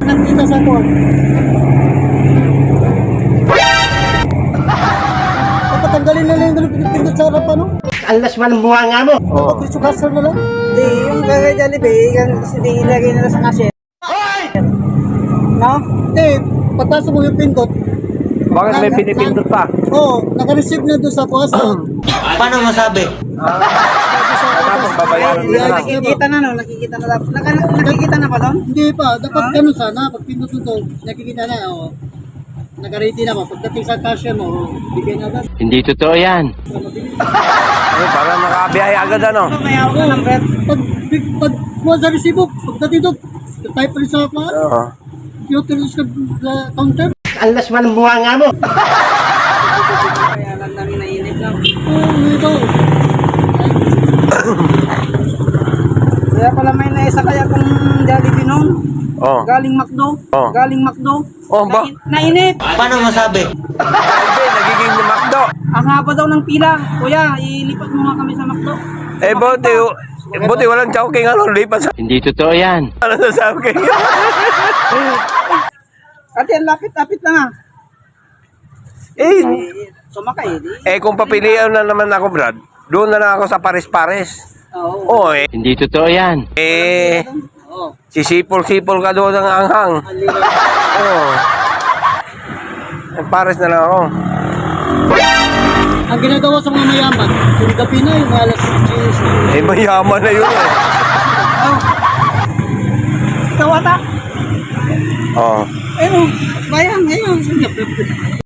Nakita sa ko. Patanggalin na lang yung pindot sa harapan, no? Alas man ang buha nga mo. Pag-tissue caster na lang. Hindi, yung gagawin Jollibee, ilagay nila sa kaset. No? Hindi, pagpasok mo yung pindot. Bakit may pinipindot pa? Oo, naka-receive na doon sa kuwasa. Paano masabi? Tapos babayaran mo na lang. Nakikita na, no? Nakikita na dapat. Nakikita na ba doon? Hindi pa, dapat ganun sana. Pag pindot mo to, nakikita na, oh. Naka-ready na mo. Pagdating sa cashier mo, bigay na agad. Hindi totoo yan. Ay, para makabiyahe agad ano? May hawak na number. Pag kuha sa resibo, pagdating doon, type pa rin sa kuha. Oo. Utilize ka sa counter. Alas man ang buha nga mo. Kaya lang namin nainip lang. Oo, ito. Kaya pala may naisa kaya kung Jollibee noon. Oh. Galing McDo. Oh. Galing McDo. Oh, ba? Nainip. Paano masabi? Jollibee, nagiging McDo. Ang haba daw ng pila. Kuya, ilipat mo nga kami sa McDo. Buti walang chowking ano, lipat sa Hindi totoo yan. ano sa chowking. Ate, ang lapit-lapit na nga. Eh, Sumakay, di? kung papilian na naman ako, Brad, doon na lang ako sa pares-pares. Oo. Oh, Hindi totoo yan. Oo. sisipol-sipol ka doon ng anghang. Oh. Pares na lang ako. Ang ginagawa sa mga mayaman, yung gabi na, yung alas 10. Mayaman na yun eh. Oh. Ikaw ata. Oh. Ayun, bayan, ayun.